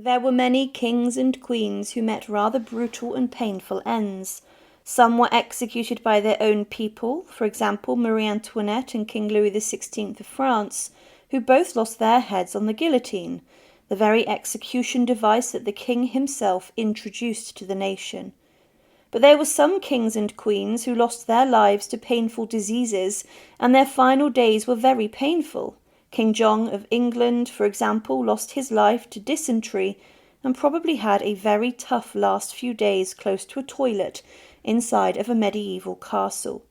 There were many kings and queens who met rather brutal and painful ends. Some were executed by their own people, for example Marie Antoinette and King Louis XVI of France, who both lost their heads on the guillotine, the very execution device that the king himself introduced to the nation. But there were some kings and queens who lost their lives to painful diseases, and their final days were very painful. King John of England, for example, lost his life to dysentery and probably had a very tough last few days close to a toilet inside of a medieval castle.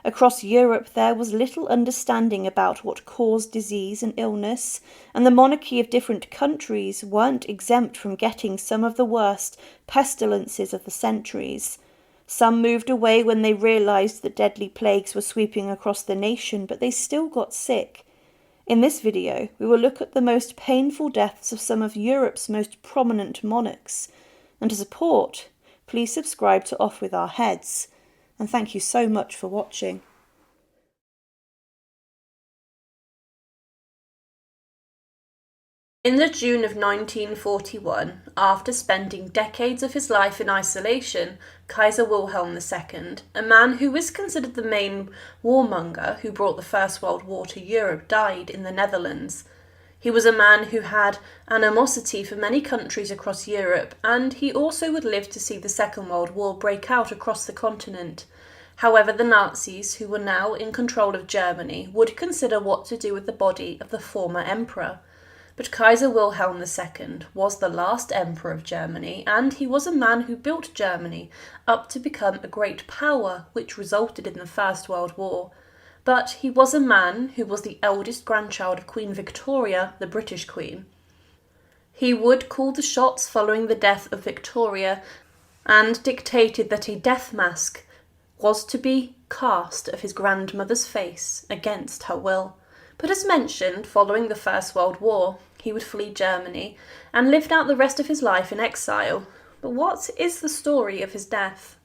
Across Europe there was little understanding about what caused disease and illness, and the monarchy of different countries weren't exempt from getting some of the worst pestilences of the centuries. Some moved away when they realised that deadly plagues were sweeping across the nation, but they still got sick. In this video, we will look at the most painful deaths of some of Europe's most prominent monarchs. And to support, please subscribe to Off With Our Heads. And thank you so much for watching. In the June of 1941, after spending decades of his life in isolation, Kaiser Wilhelm II, a man who is considered the main warmonger who brought the First World War to Europe, died in the Netherlands. He was a man who had animosity for many countries across Europe, and he also would live to see the Second World War break out across the continent. However, the Nazis, who were now in control of Germany, would consider what to do with the body of the former emperor. But Kaiser Wilhelm II was the last emperor of Germany, and he was a man who built Germany up to become a great power, which resulted in the First World War. But he was a man who was the eldest grandchild of Queen Victoria, the British Queen. He would call the shots following the death of Victoria and dictated that a death mask was to be cast of his grandmother's face against her will. But as mentioned, following the First World War, he would flee Germany and lived out the rest of his life in exile. But what is the story of his death?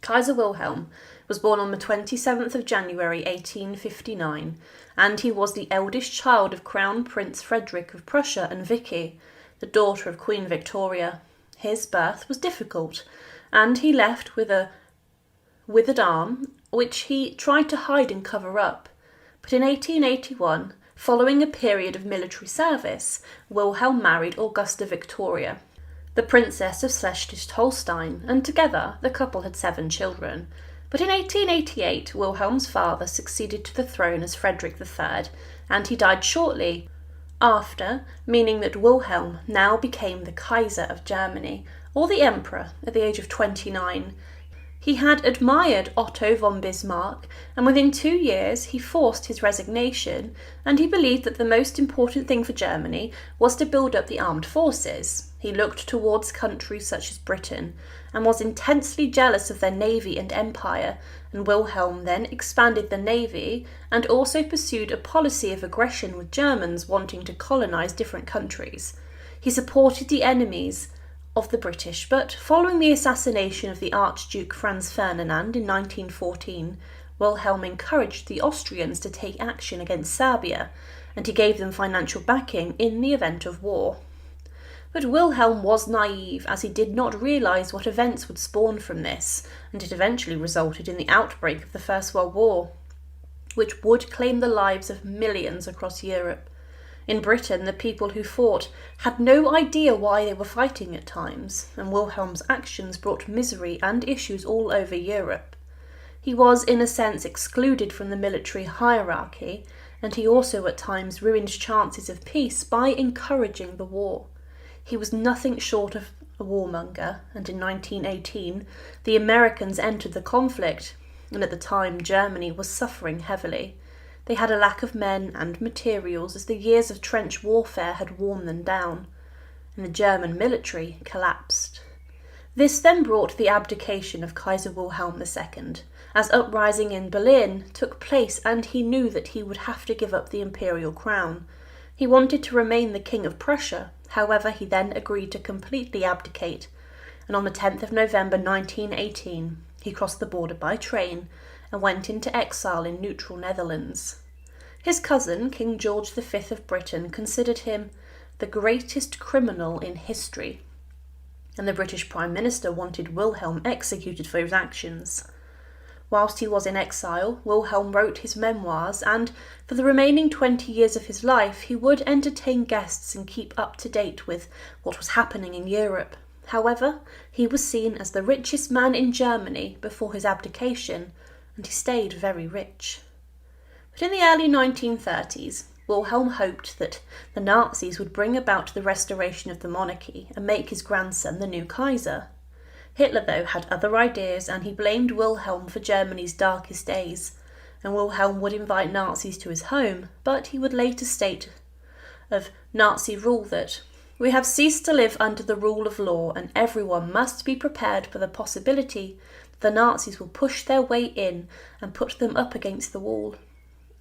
Kaiser Wilhelm was born on the 27th of January 1859, and he was the eldest child of Crown Prince Frederick of Prussia and Vicky, the daughter of Queen Victoria. His birth was difficult, and he left with a withered arm, which he tried to hide and cover up. But in 1881, following a period of military service, Wilhelm married Augusta Victoria, the Princess of Schleswig-Holstein, and together the couple had 7 children. But in 1888, Wilhelm's father succeeded to the throne as Frederick III, and he died shortly after, meaning that Wilhelm now became the Kaiser of Germany, or the Emperor, at the age of 29. He had admired Otto von Bismarck, and within 2 years he forced his resignation, and he believed that the most important thing for Germany was to build up the armed forces. He looked towards countries such as Britain, and was intensely jealous of their navy and empire, and Wilhelm then expanded the navy, and also pursued a policy of aggression with Germans wanting to colonise different countries. He supported the enemies of the British, but following the assassination of the Archduke Franz Ferdinand in 1914, Wilhelm encouraged the Austrians to take action against Serbia, and he gave them financial backing in the event of war. But Wilhelm was naive, as he did not realise what events would spawn from this, and it eventually resulted in the outbreak of the First World War, which would claim the lives of millions across Europe. In Britain, the people who fought had no idea why they were fighting at times, and Wilhelm's actions brought misery and issues all over Europe. He was, in a sense, excluded from the military hierarchy, and he also at times ruined chances of peace by encouraging the war. He was nothing short of a warmonger, and in 1918 the Americans entered the conflict, and at the time Germany was suffering heavily. They had a lack of men and materials as the years of trench warfare had worn them down, and the German military collapsed. This then brought the abdication of Kaiser Wilhelm II, as uprising in Berlin took place, and he knew that he would have to give up the imperial crown. He wanted to remain the King of Prussia, however he then agreed to completely abdicate, and on the 10th of November 1918 he crossed the border by train and went into exile in neutral Netherlands. His cousin, King George V of Britain, considered him the greatest criminal in history, and the British Prime Minister wanted Wilhelm executed for his actions. Whilst he was in exile, Wilhelm wrote his memoirs, and for the remaining 20 years of his life he would entertain guests and keep up to date with what was happening in Europe. However, he was seen as the richest man in Germany before his abdication, and he stayed very rich. But in the early 1930s, Wilhelm hoped that the Nazis would bring about the restoration of the monarchy and make his grandson the new Kaiser. Hitler, though, had other ideas, and he blamed Wilhelm for Germany's darkest days, and Wilhelm would invite Nazis to his home, but he would later state of Nazi rule that "We have ceased to live under the rule of law, and everyone must be prepared for the possibility that the Nazis will push their way in and put them up against the wall."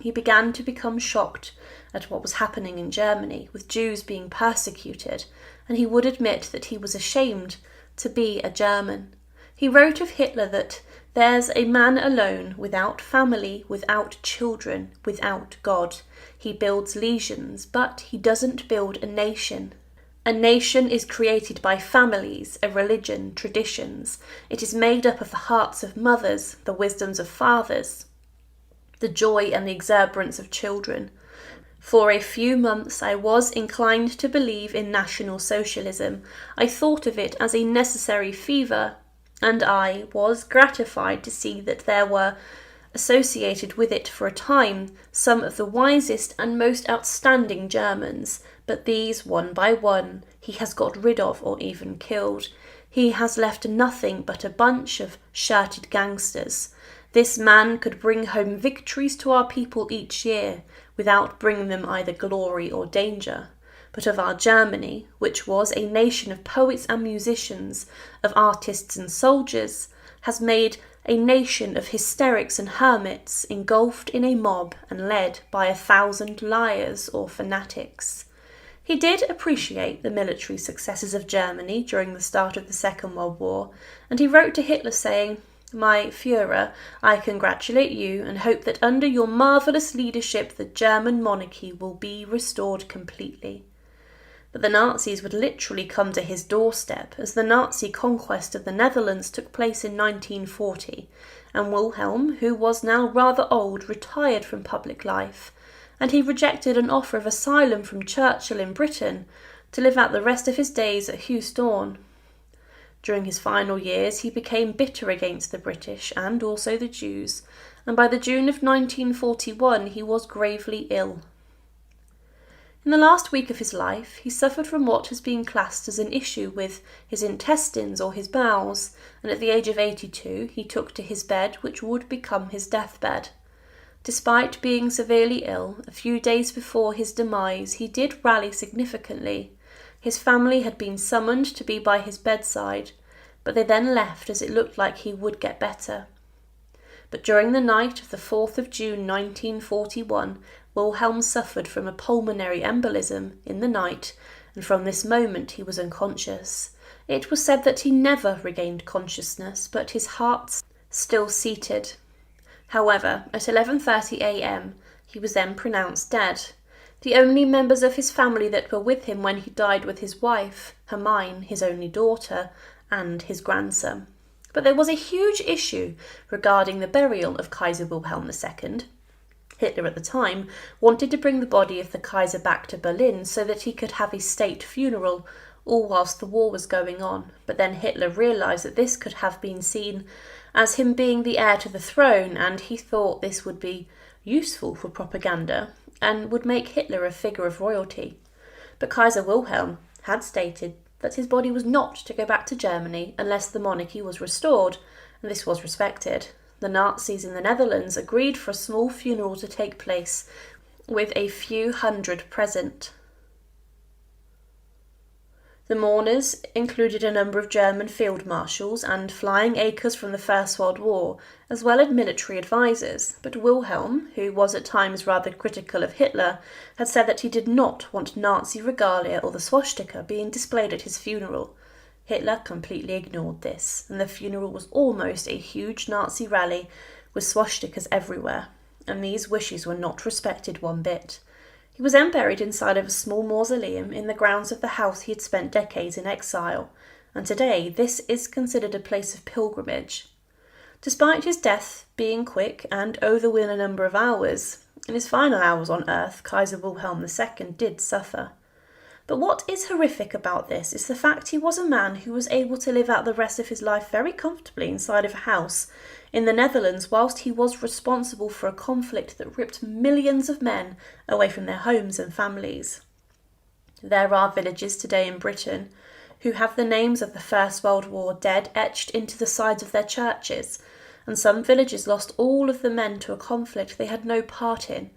He began to become shocked at what was happening in Germany, with Jews being persecuted, and he would admit that he was ashamed to be a German. He wrote of Hitler that "There's a man alone, without family, without children, without God. He builds legions, but he doesn't build a nation. A nation is created by families, a religion, traditions. It is made up of the hearts of mothers, the wisdoms of fathers, the joy and the exuberance of children. For a few months I was inclined to believe in National Socialism. I thought of it as a necessary fever, and I was gratified to see that there were associated with it for a time some of the wisest and most outstanding Germans, but these, one by one, he has got rid of or even killed. He has left nothing but a bunch of shirted gangsters. This man could bring home victories to our people each year, without bringing them either glory or danger. But of our Germany, which was a nation of poets and musicians, of artists and soldiers, has made a nation of hysterics and hermits, engulfed in a mob and led by 1,000 liars or fanatics. He did appreciate the military successes of Germany during the start of the Second World War, and he wrote to Hitler saying, "My Führer, I congratulate you and hope that under your marvellous leadership the German monarchy will be restored completely." But the Nazis would literally come to his doorstep, as the Nazi conquest of the Netherlands took place in 1940, and Wilhelm, who was now rather old, retired from public life, and he rejected an offer of asylum from Churchill in Britain to live out the rest of his days at Houston. During his final years, he became bitter against the British and also the Jews, and by the June of 1941 he was gravely ill. In the last week of his life, he suffered from what has been classed as an issue with his intestines or his bowels, and at the age of 82 he took to his bed, which would become his deathbed. Despite being severely ill, a few days before his demise, he did rally significantly. His family had been summoned to be by his bedside, but they then left as it looked like he would get better. But during the night of the 4th of June 1941, Wilhelm suffered from a pulmonary embolism in the night, and from this moment he was unconscious. It was said that he never regained consciousness, but his heart still seated. However, at 11:30 a.m. he was then pronounced dead. The only members of his family that were with him when he died were his wife, Hermine, his only daughter, and his grandson. But there was a huge issue regarding the burial of Kaiser Wilhelm II. Hitler at the time wanted to bring the body of the Kaiser back to Berlin so that he could have a state funeral, all whilst the war was going on. But then Hitler realised that this could have been seen as him being the heir to the throne, and he thought this would be useful for propaganda and would make Hitler a figure of royalty. But Kaiser Wilhelm had stated that his body was not to go back to Germany unless the monarchy was restored, and this was respected. The Nazis in the Netherlands agreed for a small funeral to take place, with a few hundred present. The mourners included a number of German field marshals and flying acres from the First World War, as well as military advisors. But Wilhelm, who was at times rather critical of Hitler, had said that he did not want Nazi regalia or the swastika being displayed at his funeral. Hitler completely ignored this, and the funeral was almost a huge Nazi rally with swastikas everywhere, and these wishes were not respected one bit. He was then buried inside of a small mausoleum in the grounds of the house he had spent decades in exile, and today this is considered a place of pilgrimage. Despite his death being quick and over within a number of hours, in his final hours on earth, Kaiser Wilhelm II did suffer. But what is horrific about this is the fact he was a man who was able to live out the rest of his life very comfortably inside of a house in the Netherlands whilst he was responsible for a conflict that ripped millions of men away from their homes and families. There are villages today in Britain who have the names of the First World War dead etched into the sides of their churches, and some villages lost all of the men to a conflict they had no part in.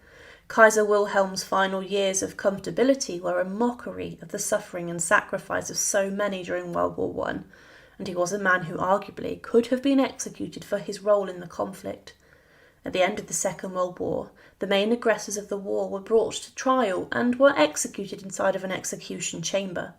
Kaiser Wilhelm's final years of comfortability were a mockery of the suffering and sacrifice of so many during World War I, and he was a man who arguably could have been executed for his role in the conflict. At the end of the Second World War, the main aggressors of the war were brought to trial and were executed inside of an execution chamber.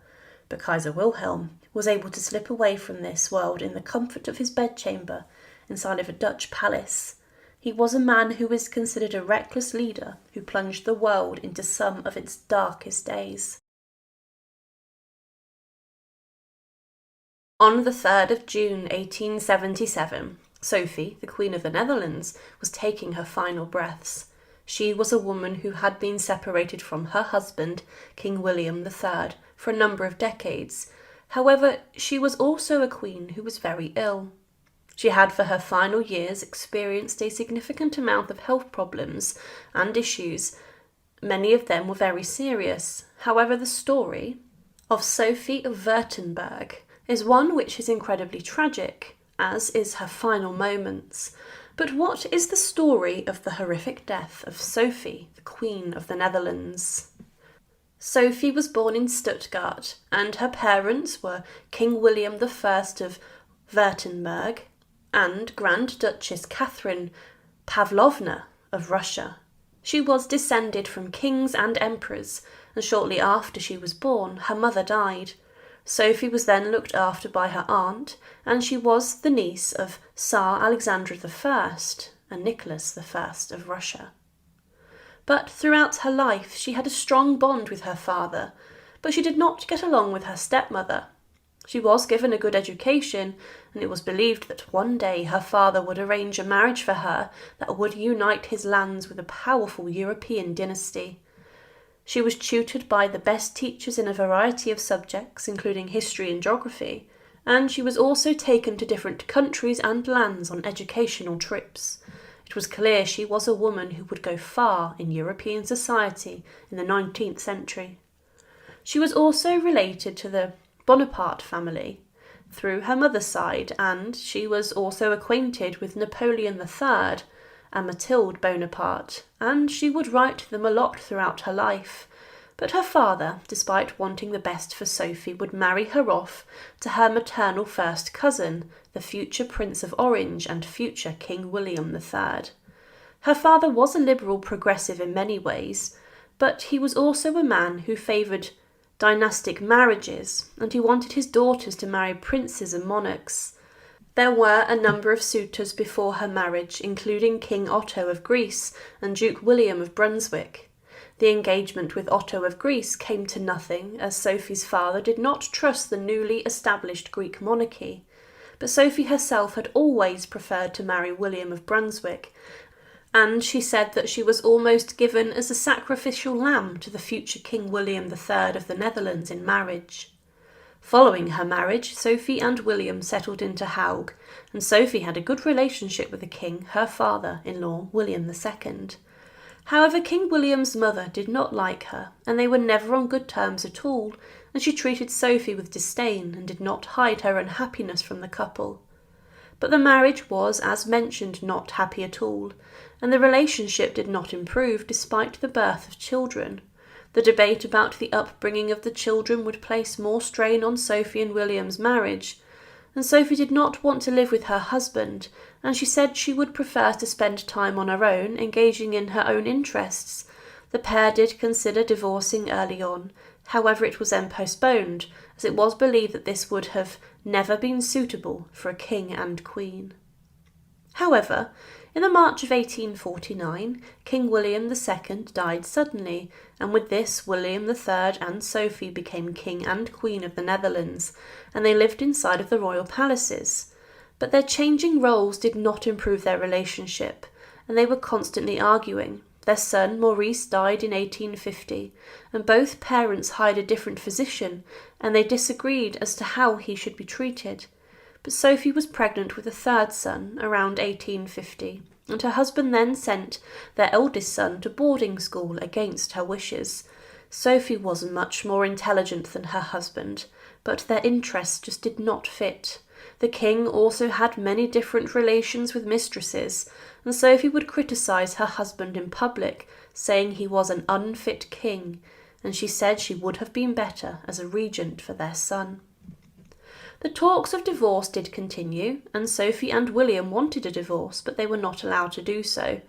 But Kaiser Wilhelm was able to slip away from this world in the comfort of his bedchamber inside of a Dutch palace. He was a man who is considered a reckless leader who plunged the world into some of its darkest days. On the 3rd of June 1877, Sophie, the Queen of the Netherlands, was taking her final breaths. She was a woman who had been separated from her husband, King William III, for a number of decades. However, she was also a queen who was very ill. She had for her final years experienced a significant amount of health problems and issues. Many of them were very serious. However, the story of Sophie of Württemberg is one which is incredibly tragic, as is her final moments. But what is the story of the horrific death of Sophie, the Queen of the Netherlands? Sophie was born in Stuttgart, and her parents were King William I of Württemberg and Grand Duchess Catherine Pavlovna of Russia. She was descended from kings and emperors, and shortly after she was born, her mother died. Sophie was then looked after by her aunt, and she was the niece of Tsar Alexander I and Nicholas I of Russia. But throughout her life she had a strong bond with her father, but she did not get along with her stepmother. She was given a good education, and it was believed that one day her father would arrange a marriage for her that would unite his lands with a powerful European dynasty. She was tutored by the best teachers in a variety of subjects, including history and geography, and she was also taken to different countries and lands on educational trips. It was clear she was a woman who would go far in European society in the 19th century. She was also related to the Bonaparte family through her mother's side, and she was also acquainted with Napoleon III and Mathilde Bonaparte, and she would write them a lot throughout her life. But her father, despite wanting the best for Sophie, would marry her off to her maternal first cousin, the future Prince of Orange and future King William III. Her father was a liberal progressive in many ways, but he was also a man who favoured dynastic marriages, and he wanted his daughters to marry princes and monarchs. There were a number of suitors before her marriage, including King Otto of Greece and Duke William of Brunswick. The engagement with Otto of Greece came to nothing, as Sophie's father did not trust the newly established Greek monarchy, but Sophie herself had always preferred to marry William of Brunswick, and she said that she was almost given as a sacrificial lamb to the future King William III of the Netherlands in marriage. Following her marriage, Sophie and William settled into Hague, and Sophie had a good relationship with the king, her father-in-law, William II. However, King William's mother did not like her, and they were never on good terms at all, and she treated Sophie with disdain and did not hide her unhappiness from the couple. But the marriage was, as mentioned, not happy at all, and the relationship did not improve despite the birth of children. The debate about the upbringing of the children would place more strain on Sophie and William's marriage, and Sophie did not want to live with her husband, and she said she would prefer to spend time on her own, engaging in her own interests. The pair did consider divorcing early on, however it was then postponed, as it was believed that this would have never been suitable for a king and queen. However, In the March of 1849, King William II died suddenly, and with this William III and Sophie became King and Queen of the Netherlands, and they lived inside of the royal palaces. But their changing roles did not improve their relationship, and they were constantly arguing. Their son Maurice died in 1850, and both parents hired a different physician, and they disagreed as to how he should be treated. But Sophie was pregnant with a third son around 1850, and her husband then sent their eldest son to boarding school against her wishes. Sophie was much more intelligent than her husband, but their interests just did not fit. The king also had many different relations with mistresses, and Sophie would criticise her husband in public, saying he was an unfit king, and she said she would have been better as a regent for their son. The talks of divorce did continue, and Sophie and William wanted a divorce, but they were not allowed to do so.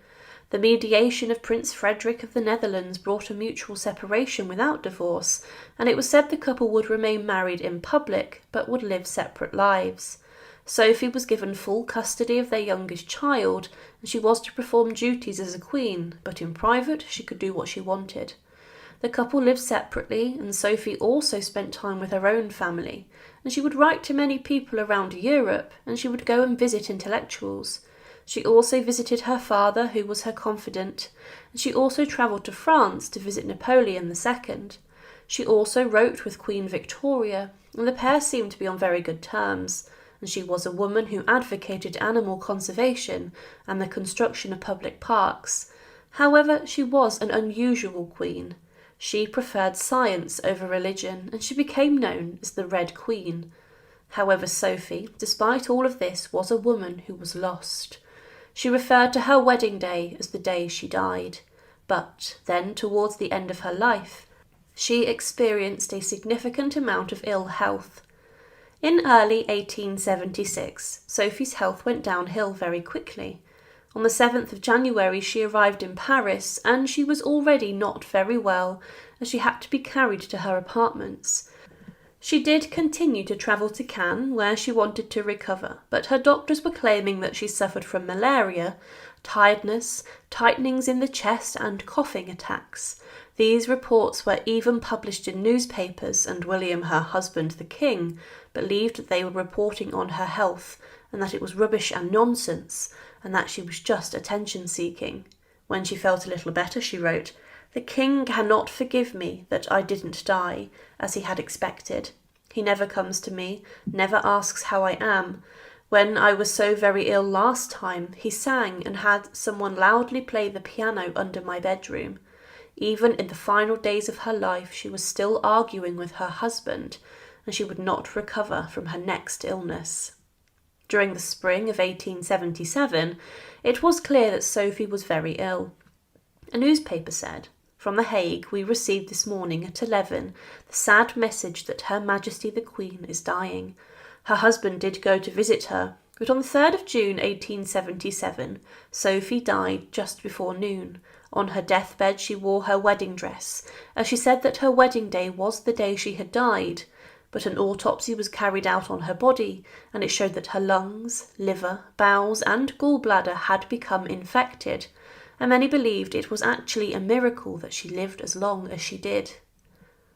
The mediation of Prince Frederick of the Netherlands brought a mutual separation without divorce, and it was said the couple would remain married in public, but would live separate lives. Sophie was given full custody of their youngest child, and she was to perform duties as a queen, but in private she could do what she wanted. The couple lived separately, and Sophie also spent time with her own family, and she would write to many people around Europe, and she would go and visit intellectuals. She also visited her father, who was her confidant, and she also travelled to France to visit Napoleon II. She also wrote with Queen Victoria, and the pair seemed to be on very good terms, and she was a woman who advocated animal conservation and the construction of public parks. However, she was an unusual queen. She preferred science over religion, and she became known as the Red Queen. However, Sophie, despite all of this, was a woman who was lost. She referred to her wedding day as the day she died. But then, towards the end of her life, she experienced a significant amount of ill health. In early 1876, Sophie's health went downhill very quickly. On the 7th of January she arrived in Paris, and she was already not very well, as she had to be carried to her apartments. She did continue to travel to Cannes, where she wanted to recover, but her doctors were claiming that she suffered from malaria, tiredness, tightenings in the chest, and coughing attacks. These reports were even published in newspapers, and William, her husband, the king, believed that they were reporting on her health, and that it was rubbish and nonsense, and that she was just attention-seeking. When she felt a little better, she wrote, "The king cannot forgive me that I didn't die, as he had expected. He never comes to me, never asks how I am. When I was so very ill last time, he sang and had someone loudly play the piano under my bedroom. Even in the final days of her life, she was still arguing with her husband, and she would not recover from her next illness." During the spring of 1877, it was clear that Sophie was very ill. A newspaper said, "From The Hague we received this morning at 11 the sad message that Her Majesty the Queen is dying." Her husband did go to visit her, but on the 3rd of June 1877, Sophie died just before noon. On her deathbed she wore her wedding dress, as she said that her wedding day was the day she had died. But an autopsy was carried out on her body, and it showed that her lungs, liver, bowels, and gallbladder had become infected, and many believed it was actually a miracle that she lived as long as she did.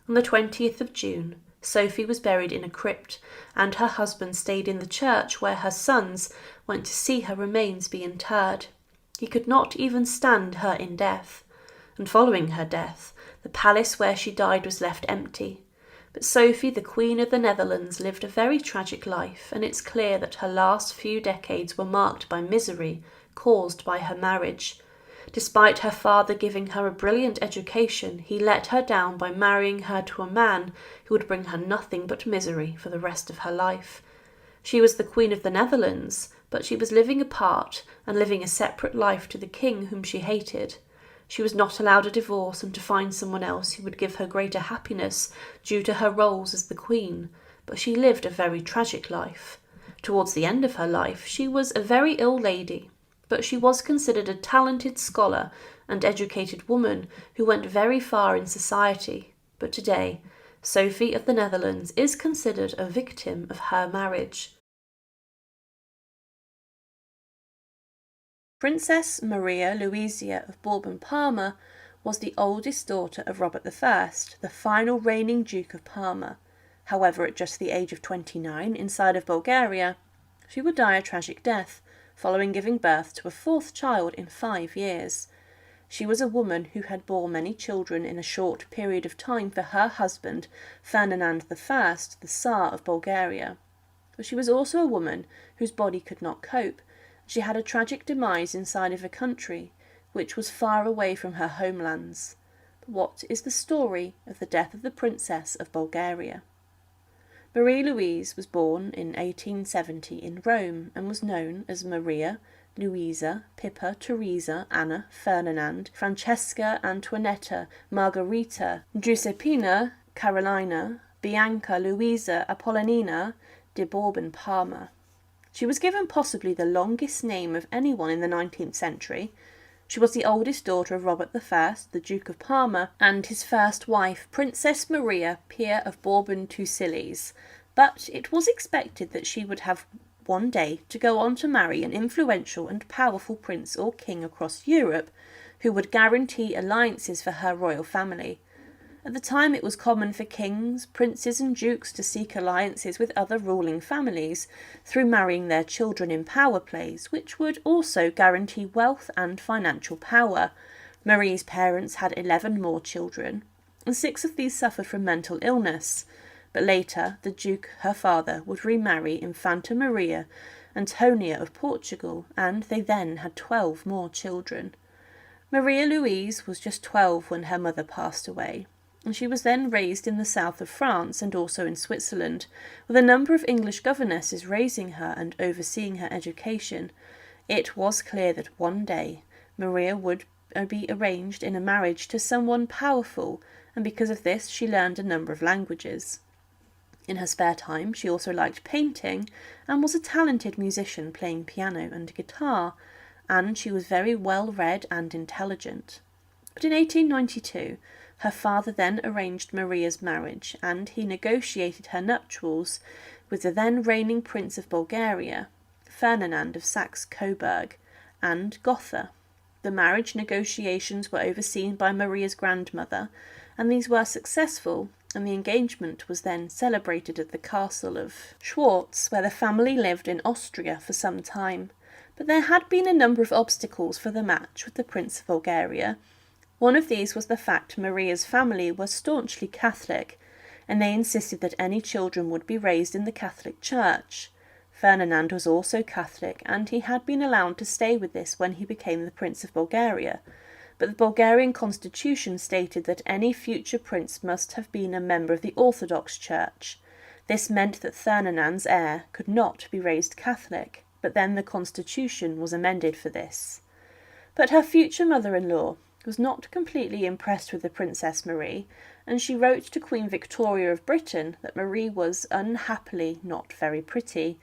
On the 20th of June, Sophie was buried in a crypt, and her husband stayed in the church where her sons went to see her remains be interred. He could not even stand her in death, and following her death, the palace where she died was left empty. But Sophie, the Queen of the Netherlands, lived a very tragic life, and it's clear that her last few decades were marked by misery caused by her marriage. Despite her father giving her a brilliant education, he let her down by marrying her to a man who would bring her nothing but misery for the rest of her life. She was the Queen of the Netherlands, but she was living apart and living a separate life to the king whom she hated. She was not allowed a divorce and to find someone else who would give her greater happiness due to her roles as the queen, but she lived a very tragic life. Towards the end of her life, she was a very ill lady, but she was considered a talented scholar and educated woman who went very far in society. But today, Sophie of the Netherlands is considered a victim of her marriage. Princess Maria Louisa of Bourbon-Parma was the oldest daughter of Robert I, the final reigning Duke of Parma. However, at just the age of 29, inside of Bulgaria, she would die a tragic death, following giving birth to a fourth child in 5 years. She was a woman who had borne many children in a short period of time for her husband, Ferdinand I, the Tsar of Bulgaria. But she was also a woman whose body could not cope. She had a tragic demise inside of a country which was far away from her homelands. But what is the story of the death of the Princess of Bulgaria? Marie-Louise was born in 1870 in Rome and was known as Maria, Louisa, Pippa, Teresa, Anna, Ferdinand, Francesca, Antoinette, Margherita, Giuseppina, Carolina, Bianca, Louisa, Apollonina de Bourbon-Parma. She was given possibly the longest name of anyone in the 19th century. She was the oldest daughter of Robert I, the Duke of Parma, and his first wife, Princess Maria Pia of Bourbon-Tuciles, but it was expected that she would have one day to go on to marry an influential and powerful prince or king across Europe who would guarantee alliances for her royal family. At the time, it was common for kings, princes and dukes to seek alliances with other ruling families through marrying their children in power plays, which would also guarantee wealth and financial power. Marie's parents had 11 more children, and 6 of these suffered from mental illness. But later, the Duke, her father, would remarry Infanta Maria Antonia of Portugal, and they then had 12 more children. Maria Louise was just 12 when her mother passed away, and she was then raised in the south of France and also in Switzerland, with a number of English governesses raising her and overseeing her education. It was clear that one day Maria would be arranged in a marriage to someone powerful, and because of this she learned a number of languages. In her spare time she also liked painting and was a talented musician playing piano and guitar, and she was very well read and intelligent. But in 1892 her father then arranged Maria's marriage, and he negotiated her nuptials with the then reigning Prince of Bulgaria, Ferdinand of Saxe-Coburg, and Gotha. The marriage negotiations were overseen by Maria's grandmother, and these were successful, and the engagement was then celebrated at the castle of Schwartz, where the family lived in Austria for some time. But there had been a number of obstacles for the match with the Prince of Bulgaria. One of these was the fact Maria's family was staunchly Catholic, and they insisted that any children would be raised in the Catholic Church. Ferdinand was also Catholic, and he had been allowed to stay with this when he became the Prince of Bulgaria. But the Bulgarian constitution stated that any future prince must have been a member of the Orthodox Church. This meant that Ferdinand's heir could not be raised Catholic, but then the constitution was amended for this. But her future mother-in-law was not completely impressed with the Princess Marie, and she wrote to Queen Victoria of Britain that Marie was unhappily not very pretty,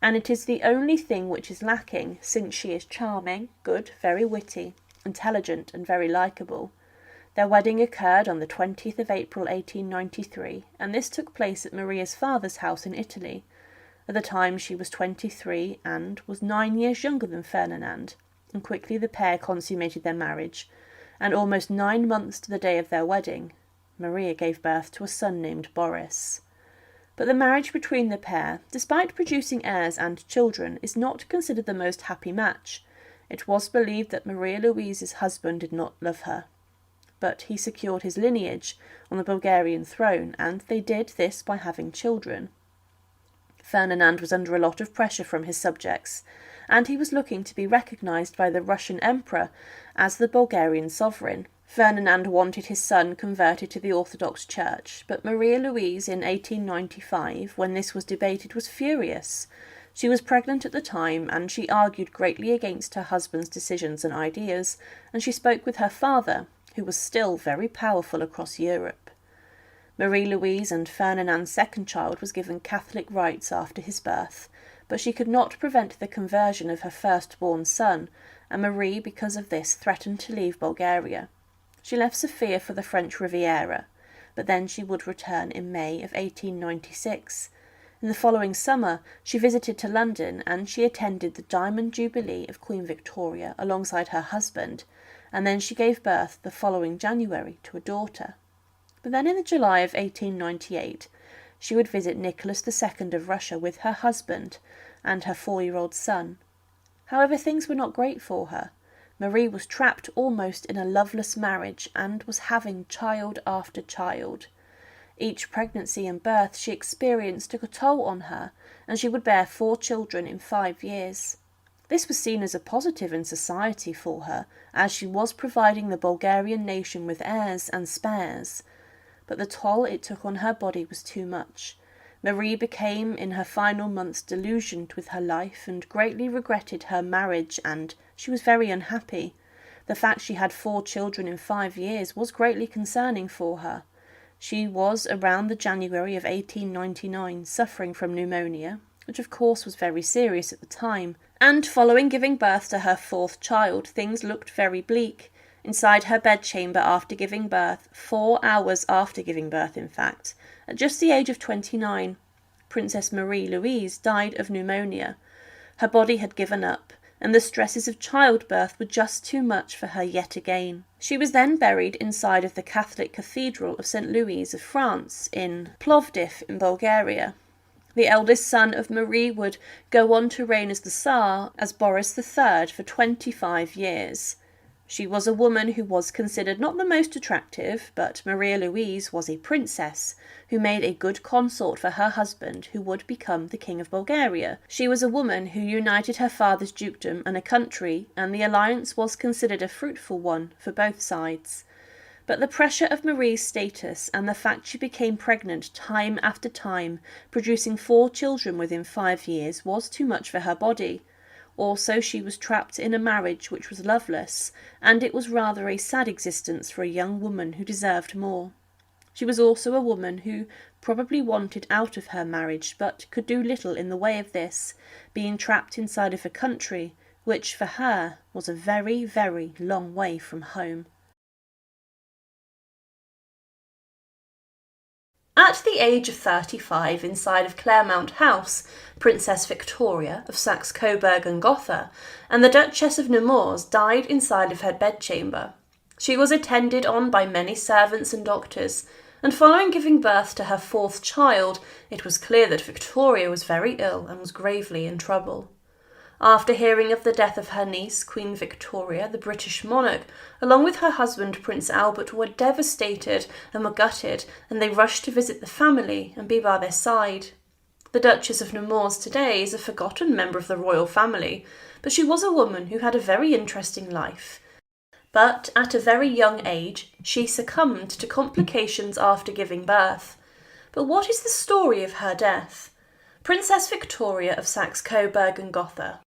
and it is the only thing which is lacking, since she is charming, good, very witty, intelligent and very likeable. Their wedding occurred on the 20th of April 1893, and this took place at Maria's father's house in Italy. At the time she was 23 and was 9 years younger than Ferdinand, and quickly the pair consummated their marriage, and almost 9 months to the day of their wedding, Maria gave birth to a son named Boris. But the marriage between the pair, despite producing heirs and children, is not considered the most happy match. It was believed that Maria Louise's husband did not love her, but he secured his lineage on the Bulgarian throne, and they did this by having children. Ferdinand was under a lot of pressure from his subjects, and he was looking to be recognised by the Russian Emperor as the Bulgarian sovereign. Ferdinand wanted his son converted to the Orthodox Church, but Maria Louise in 1895, when this was debated, was furious. She was pregnant at the time, and she argued greatly against her husband's decisions and ideas, and she spoke with her father, who was still very powerful across Europe. Marie-Louise and Ferdinand's second child was given Catholic rites after his birth, but she could not prevent the conversion of her firstborn son, and Marie, because of this, threatened to leave Bulgaria. She left Sofia for the French Riviera, but then she would return in May of 1896. In the following summer, she visited to London and she attended the Diamond Jubilee of Queen Victoria alongside her husband, and then she gave birth the following January to a daughter. But then in the July of 1898, she would visit Nicholas II of Russia with her husband and her 4-year-old son. However, things were not great for her. Marie was trapped almost in a loveless marriage and was having child after child. Each pregnancy and birth she experienced took a toll on her, and she would bear 4 children in 5 years. This was seen as a positive in society for her, as she was providing the Bulgarian nation with heirs and spares. But the toll it took on her body was too much. Marie became in her final months delusioned with her life and greatly regretted her marriage, and she was very unhappy. The fact she had 4 children in 5 years was greatly concerning for her. She was around the January of 1899 suffering from pneumonia, which of course was very serious at the time, and following giving birth to her 4th child, things looked very bleak. Inside her bedchamber after giving birth, 4 hours after giving birth in fact, at just the age of 29, Princess Marie-Louise died of pneumonia. Her body had given up, and the stresses of childbirth were just too much for her yet again. She was then buried inside of the Catholic Cathedral of St. Louis of France in Plovdiv in Bulgaria. The eldest son of Marie would go on to reign as the Tsar, as Boris III, for 25 years. She was a woman who was considered not the most attractive, but Maria-Louise was a princess who made a good consort for her husband, who would become the King of Bulgaria. She was a woman who united her father's dukedom and a country, and the alliance was considered a fruitful one for both sides. But the pressure of Marie's status and the fact she became pregnant time after time, producing 4 children within 5 years, was too much for her body. Also, she was trapped in a marriage which was loveless, and it was rather a sad existence for a young woman who deserved more. She was also a woman who probably wanted out of her marriage, but could do little in the way of this, being trapped inside of a country which for her was a very, very long way from home. At the age of 35, inside of Claremont House, Princess Victoria of Saxe-Coburg and Gotha and the Duchess of Nemours died inside of her bedchamber. She was attended on by many servants and doctors, and following giving birth to her 4th child, it was clear that Victoria was very ill and was gravely in trouble. After hearing of the death of her niece, Queen Victoria, the British monarch, along with her husband, Prince Albert, were devastated and were gutted, and they rushed to visit the family and be by their side. The Duchess of Nemours today is a forgotten member of the royal family, but she was a woman who had a very interesting life. But at a very young age, she succumbed to complications after giving birth. But what is the story of her death? Princess Victoria of Saxe-Coburg and Gotha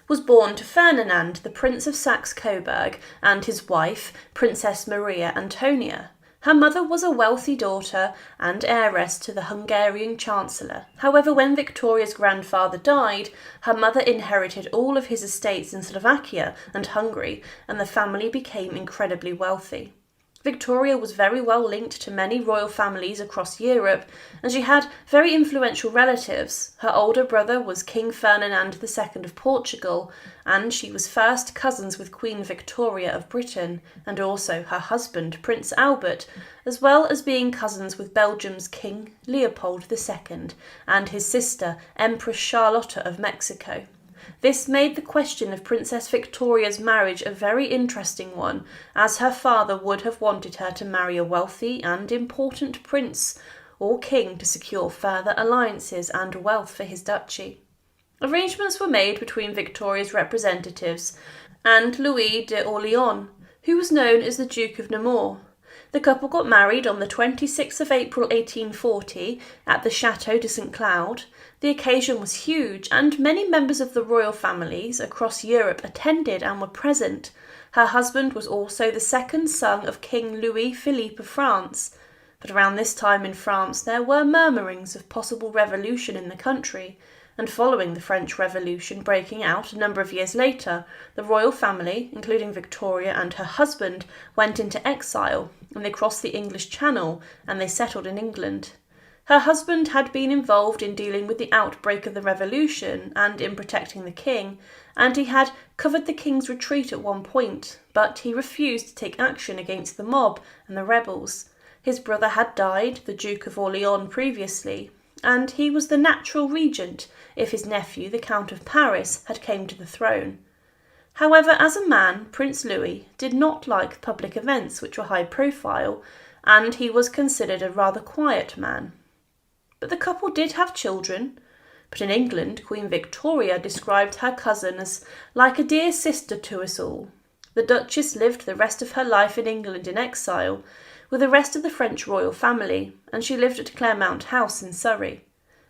was born to Ferdinand, the Prince of Saxe-Coburg, and his wife, Princess Maria Antonia. Her mother was a wealthy daughter and heiress to the Hungarian Chancellor. However, when Victoria's grandfather died, her mother inherited all of his estates in Slovakia and Hungary, and the family became incredibly wealthy. Victoria was very well linked to many royal families across Europe, and she had very influential relatives. Her older brother was King Ferdinand II of Portugal, and she was first cousins with Queen Victoria of Britain, and also her husband, Prince Albert, as well as being cousins with Belgium's King Leopold II and his sister, Empress Charlotte of Mexico. This made the question of Princess Victoria's marriage a very interesting one, as her father would have wanted her to marry a wealthy and important prince or king to secure further alliances and wealth for his duchy. Arrangements were made between Victoria's representatives and Louis d'Orléans, who was known as the Duke of Nemours. The couple got married on the 26th of April 1840 at the Château de St. Cloud. The occasion was huge, and many members of the royal families across Europe attended and were present. Her husband was also the second son of King Louis-Philippe of France. But around this time in France there were murmurings of possible revolution in the country, and following the French Revolution breaking out a number of years later, the royal family, including Victoria and her husband, went into exile, and they crossed the English Channel and they settled in England. Her husband had been involved in dealing with the outbreak of the revolution and in protecting the king, and he had covered the king's retreat at one point, but he refused to take action against the mob and the rebels. His brother had died, the Duke of Orleans, previously, and he was the natural regent if his nephew, the Count of Paris, had come to the throne. However, as a man, Prince Louis did not like public events which were high profile, and he was considered a rather quiet man. But the couple did have children. But in England, Queen Victoria described her cousin as like a dear sister to us all. The Duchess lived the rest of her life in England in exile, with the rest of the French royal family, and she lived at Claremont House in Surrey.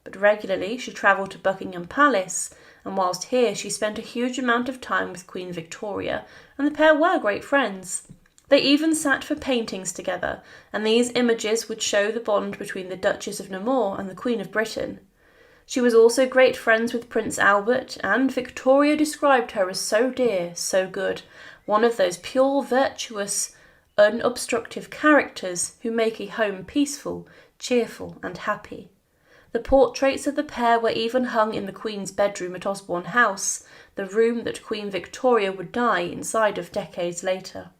But regularly she travelled to Buckingham Palace, and whilst here she spent a huge amount of time with Queen Victoria, and the pair were great friends. They even sat for paintings together, and these images would show the bond between the Duchess of Nemours and the Queen of Britain. She was also great friends with Prince Albert, and Victoria described her as so dear, so good, one of those pure, virtuous, unobstructive characters who make a home peaceful, cheerful, and happy. The portraits of the pair were even hung in the Queen's bedroom at Osborne House, the room that Queen Victoria would die inside of decades later.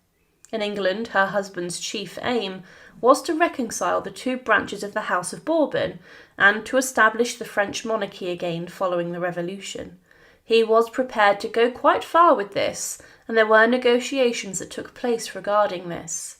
In England, her husband's chief aim was to reconcile the two branches of the House of Bourbon and to establish the French monarchy again following the Revolution. He was prepared to go quite far with this, and there were negotiations that took place regarding this.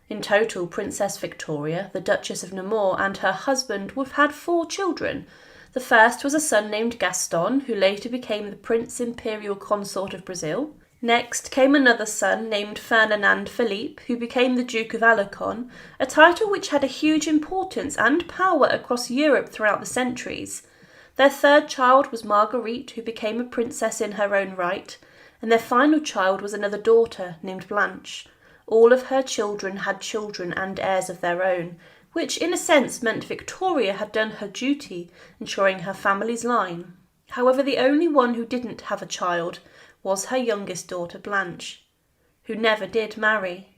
In total, Princess Victoria, the Duchess of Nemours, and her husband would have had 4 children. The first was a son named Gaston, who later became the Prince Imperial Consort of Brazil. Next came another son named Ferdinand Philippe, who became the Duke of Alençon, a title which had a huge importance and power across Europe throughout the centuries. Their third child was Marguerite, who became a princess in her own right, and their final child was another daughter named Blanche. All of her children had children and heirs of their own, which in a sense meant Victoria had done her duty, ensuring her family's line. However, the only one who didn't have a child was her youngest daughter Blanche, who never did marry.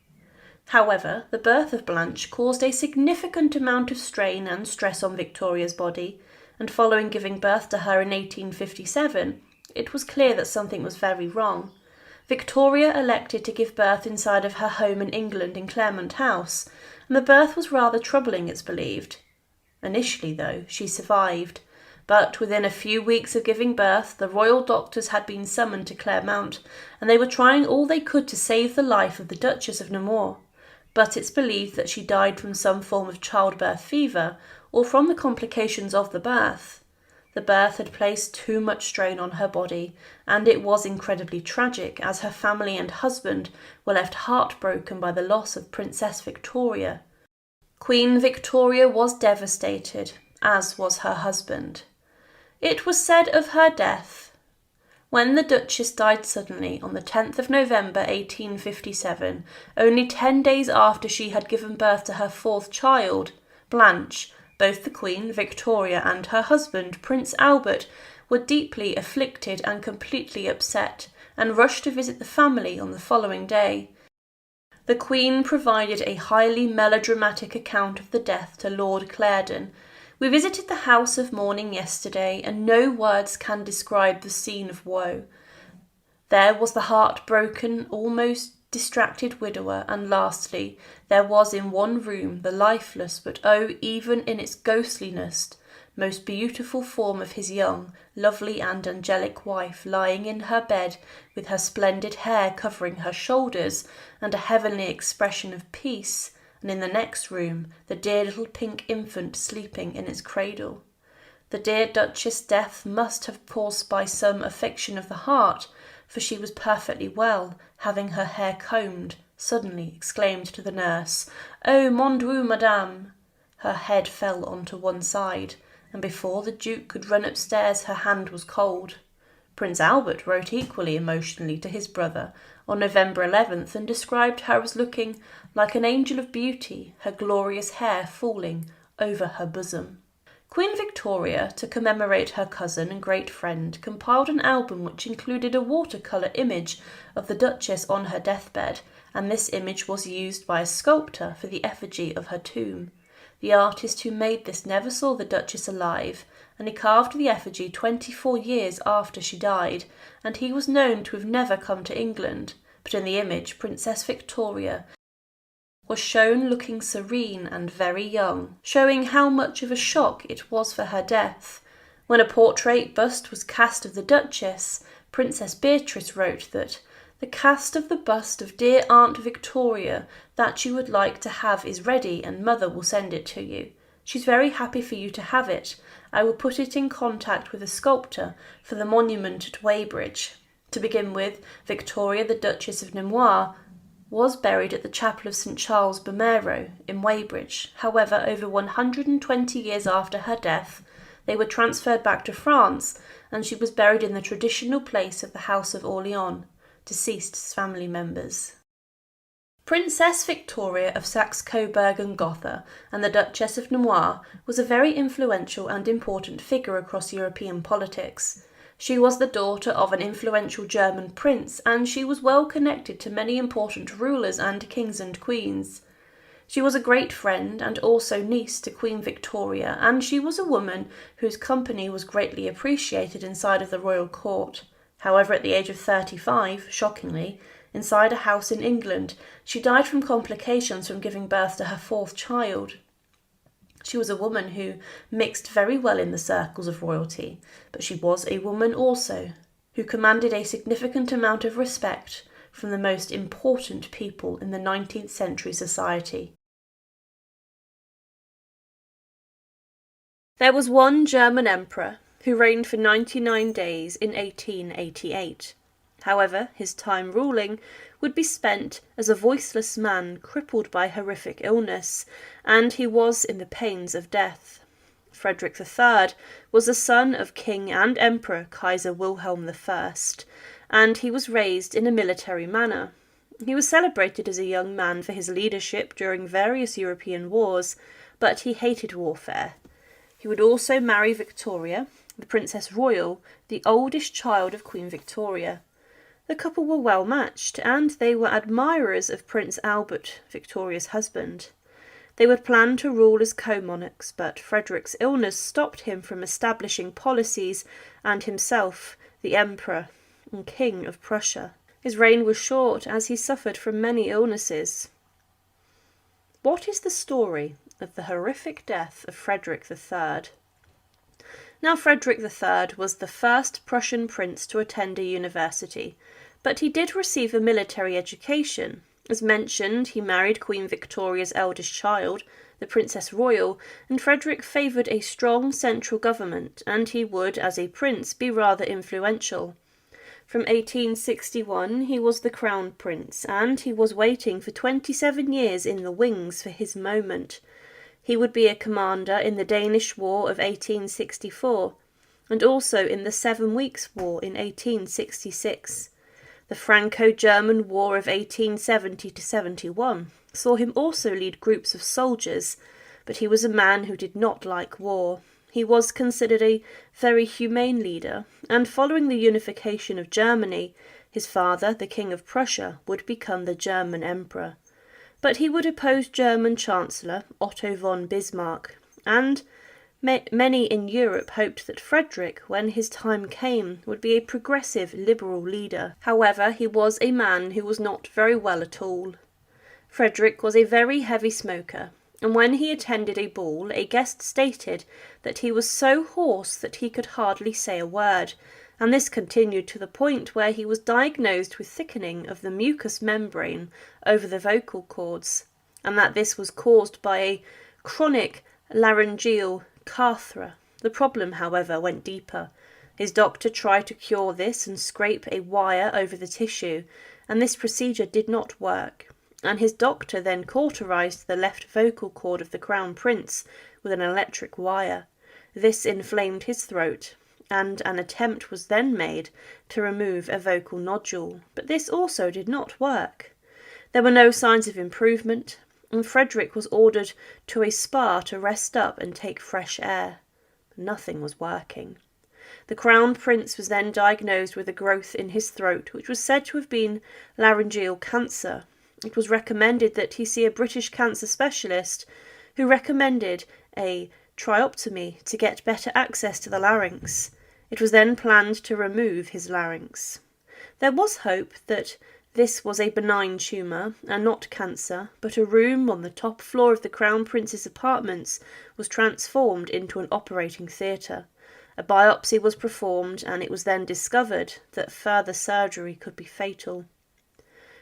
However, the birth of Blanche caused a significant amount of strain and stress on Victoria's body, and following giving birth to her in 1857, it was clear that something was very wrong. Victoria elected to give birth inside of her home in England in Claremont House, and the birth was rather troubling, it's believed. Initially, though, she survived, but within a few weeks of giving birth, the royal doctors had been summoned to Claremont, and they were trying all they could to save the life of the Duchess of Nemours. But it's believed that she died from some form of childbirth fever, or from the complications of the birth. The birth had placed too much strain on her body, and it was incredibly tragic, as her family and husband were left heartbroken by the loss of Princess Victoria. Queen Victoria was devastated, as was her husband. It was said of her death, when the Duchess died suddenly on the 10th of November 1857, only 10 days after she had given birth to her 4th child, Blanche, both the Queen, Victoria, and her husband, Prince Albert, were deeply afflicted and completely upset, and rushed to visit the family on the following day. The Queen provided a highly melodramatic account of the death to Lord Clarendon. "We visited the house of mourning yesterday, and no words can describe the scene of woe. There was the heartbroken, almost distracted widower, and lastly, there was in one room the lifeless, but oh, even in its ghostliness, most beautiful form of his young, lovely and angelic wife, lying in her bed, with her splendid hair covering her shoulders, and a heavenly expression of peace, and in the next room the dear little pink infant sleeping in its cradle. The dear Duchess' death must have caused by some affection of the heart, for she was perfectly well, having her hair combed, suddenly exclaimed to the nurse, 'Oh, mon Dieu, madame!' Her head fell onto one side, and before the Duke could run upstairs her hand was cold." Prince Albert wrote equally emotionally to his brother on November 11th and described her as looking like an angel of beauty, her glorious hair falling over her bosom. Queen Victoria, to commemorate her cousin and great friend, compiled an album which included a watercolour image of the Duchess on her deathbed, and this image was used by a sculptor for the effigy of her tomb. The artist who made this never saw the Duchess alive, and he carved the effigy 24 years after she died, and he was known to have never come to England. But in the image, Princess Victoria was shown looking serene and very young, showing how much of a shock it was for her death. When a portrait bust was cast of the Duchess, Princess Beatrice wrote that the cast of the bust of dear Aunt Victoria that you would like to have is ready, and Mother will send it to you. She's very happy for you to have it. I will put it in contact with a sculptor for the monument at Weybridge. To begin with, Victoria, the Duchess of Nemours, was buried at the Chapel of St. Charles Borromeo in Weybridge. However, over 120 years after her death, they were transferred back to France, and she was buried in the traditional place of the House of Orleans, deceased family members. Princess Victoria of Saxe-Coburg-and-Gotha and the Duchess of Nemours was a very influential and important figure across European politics. She was the daughter of an influential German prince, and she was well connected to many important rulers and kings and queens. She was a great friend and also niece to Queen Victoria, and she was a woman whose company was greatly appreciated inside of the royal court. However, at the age of 35, shockingly, inside a house in England, she died from complications from giving birth to her fourth child. She was a woman who mixed very well in the circles of royalty, but she was a woman also who commanded a significant amount of respect from the most important people in the 19th century society. There was one German emperor who reigned for 99 days in 1888. However, his time ruling would be spent as a voiceless man crippled by horrific illness, and he was in the pains of death. Frederick III was the son of King and Emperor Kaiser Wilhelm I, and he was raised in a military manner. He was celebrated as a young man for his leadership during various European wars, but he hated warfare. He would also marry Victoria, the Princess Royal, the oldest child of Queen Victoria. The couple were well matched, and they were admirers of Prince Albert, Victoria's husband. They would plan to rule as co-monarchs, but Frederick's illness stopped him from establishing policies and himself the Emperor and King of Prussia. His reign was short as he suffered from many illnesses. What is the story of the horrific death of Frederick III? Now, Frederick III was the first Prussian prince to attend a university, but he did receive a military education. As mentioned, he married Queen Victoria's eldest child, the Princess Royal, and Frederick favoured a strong central government, and he would, as a prince, be rather influential. From 1861 he was the crown prince, and he was waiting for 27 years in the wings for his moment. He would be a commander in the Danish War of 1864, and also in the 7 Weeks' War in 1866. The Franco-German War of 1870–71 saw him also lead groups of soldiers, but he was a man who did not like war. He was considered a very humane leader, and following the unification of Germany, his father, the King of Prussia, would become the German Emperor. But he would oppose German Chancellor Otto von Bismarck, and many in Europe hoped that Frederick, when his time came, would be a progressive liberal leader. However, he was a man who was not very well at all. Frederick was a very heavy smoker, and when he attended a ball, a guest stated that he was so hoarse that he could hardly say a word, and this continued to the point where he was diagnosed with thickening of the mucous membrane over the vocal cords, and that this was caused by a chronic laryngeal cathra. The problem, however, went deeper. His doctor tried to cure this and scrape a wire over the tissue, and this procedure did not work, and his doctor then cauterized the left vocal cord of the crown prince with an electric wire. This inflamed his throat, and an attempt was then made to remove a vocal nodule, but this also did not work. There were no signs of improvement, and Frederick was ordered to a spa to rest up and take fresh air. Nothing was working. The crown prince was then diagnosed with a growth in his throat, which was said to have been laryngeal cancer. It was recommended that he see a British cancer specialist, who recommended a trioptomy to get better access to the larynx. It was then planned to remove his larynx. There was hope that this was a benign tumour and not cancer, but a room on the top floor of the Crown Prince's apartments was transformed into an operating theatre. A biopsy was performed, and it was then discovered that further surgery could be fatal.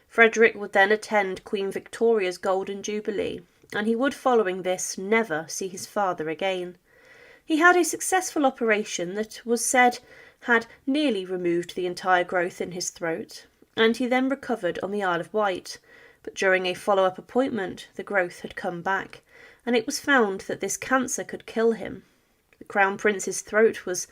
Frederick would then attend Queen Victoria's Golden Jubilee, and he would, following this, never see his father again. He had a successful operation that was said had nearly removed the entire growth in his throat, and he then recovered on the Isle of Wight, but during a follow-up appointment the growth had come back, and it was found that this cancer could kill him. The Crown Prince's throat was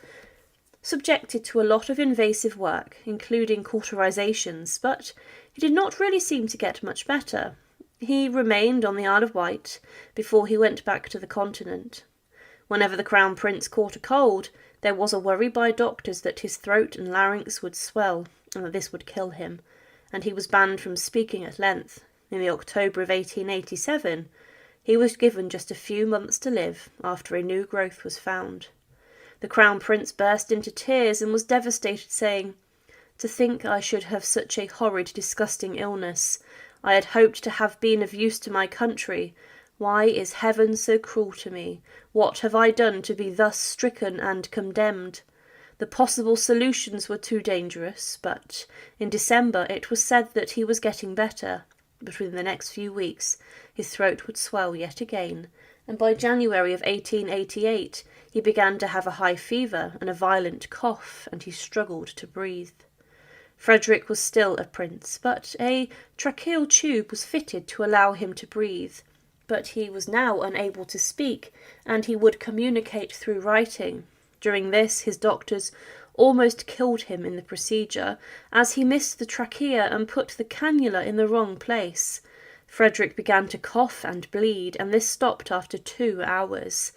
subjected to a lot of invasive work, including cauterizations, but he did not really seem to get much better. He remained on the Isle of Wight before he went back to the continent. Whenever the Crown Prince caught a cold, there was a worry by doctors that his throat and larynx would swell, and that this would kill him, and he was banned from speaking at length. In the October of 1887, he was given just a few months to live after a new growth was found. The Crown Prince burst into tears and was devastated, saying, "To think I should have such a horrid, disgusting illness. I had hoped to have been of use to my country. Why is heaven so cruel to me? What have I done to be thus stricken and condemned?" The possible solutions were too dangerous, but in December it was said that he was getting better, but within the next few weeks his throat would swell yet again, and by January of 1888 he began to have a high fever and a violent cough, and he struggled to breathe. Frederick was still a prince, but a tracheal tube was fitted to allow him to breathe. But he was now unable to speak, and he would communicate through writing. During this, his doctors almost killed him in the procedure, as he missed the trachea and put the cannula in the wrong place. Frederick began to cough and bleed, and this stopped after 2 hours.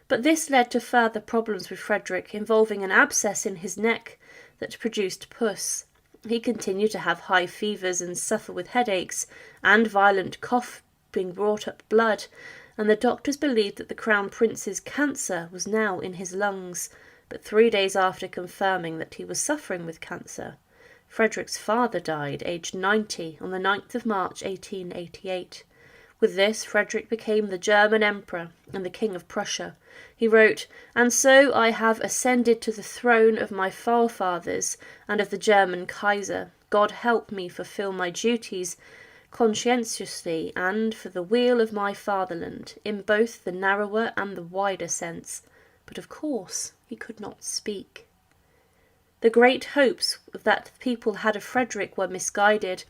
But this led to further problems with Frederick, involving an abscess in his neck that produced pus. He continued to have high fevers and suffer with headaches, and violent coughing brought up blood, and the doctors believed that the Crown Prince's cancer was now in his lungs, but 3 days after confirming that he was suffering with cancer, Frederick's father died, aged 90, on the 9th of March 1888. With this, Frederick became the German Emperor and the King of Prussia. He wrote, "And so I have ascended to the throne of my forefathers and of the German Kaiser. God help me fulfill my duties conscientiously and for the weal of my fatherland, in both the narrower and the wider sense." But of course he could not speak. The great hopes that the people had of Frederick were misguided,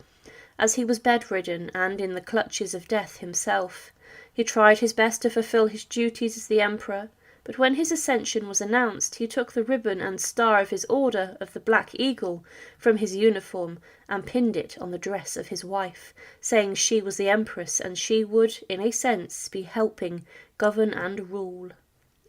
as he was bedridden and in the clutches of death himself. He tried his best to fulfill his duties as the emperor, but when his accession was announced, he took the ribbon and star of his order of the Black Eagle from his uniform and pinned it on the dress of his wife, saying she was the empress and she would, in a sense, be helping govern and rule.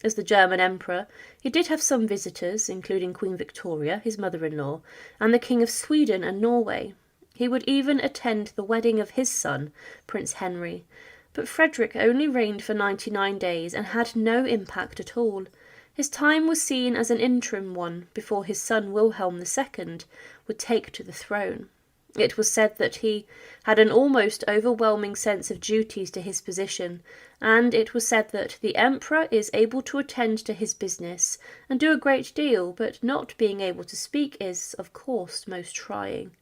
As the German emperor, he did have some visitors, including Queen Victoria, his mother-in-law, and the King of Sweden and Norway. He would even attend the wedding of his son, Prince Henry. But Frederick only reigned for 99 days and had no impact at all. His time was seen as an interim one before his son Wilhelm II would take to the throne. It was said that he had an almost overwhelming sense of duties to his position, and it was said that the emperor is able to attend to his business and do a great deal, but not being able to speak is, of course, most trying.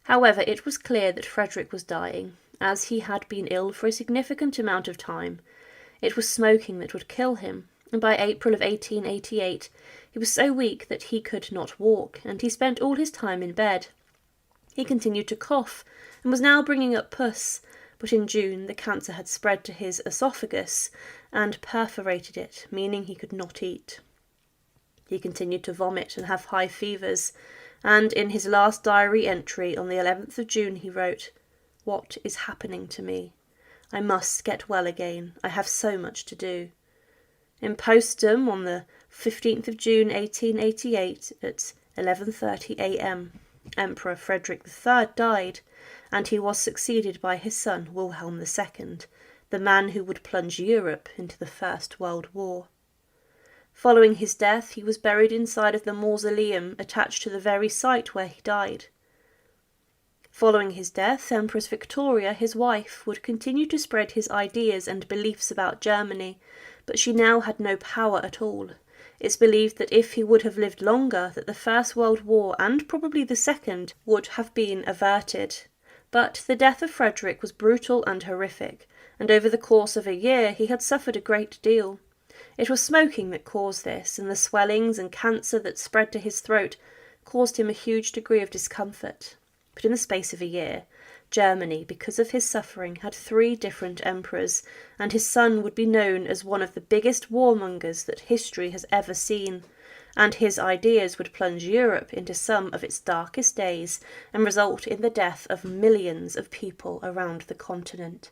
However, it was clear that Frederick was dying, as he had been ill for a significant amount of time. It was smoking that would kill him, and by April of 1888 he was so weak that he could not walk, and he spent all his time in bed. He continued to cough, and was now bringing up pus, but in June the cancer had spread to his esophagus and perforated it, meaning he could not eat. He continued to vomit and have high fevers, and in his last diary entry on the 11th of June he wrote, "What is happening to me? I must get well again. I have so much to do." In postum on the 15th of June 1888 at 11:30 a.m. Emperor Frederick III died, and he was succeeded by his son Wilhelm II, the man who would plunge Europe into the First World War. Following his death, he was buried inside of the mausoleum attached to the very site where he died. Following his death, Empress Victoria, his wife, would continue to spread his ideas and beliefs about Germany, but she now had no power at all. It's believed that if he would have lived longer, that the First World War, and probably the Second, would have been averted. But the death of Frederick was brutal and horrific, and over the course of a year he had suffered a great deal. It was smoking that caused this, and the swellings and cancer that spread to his throat caused him a huge degree of discomfort. But in the space of a year, Germany, because of his suffering, had 3 different emperors, and his son would be known as one of the biggest warmongers that history has ever seen, and his ideas would plunge Europe into some of its darkest days and result in the death of millions of people around the continent.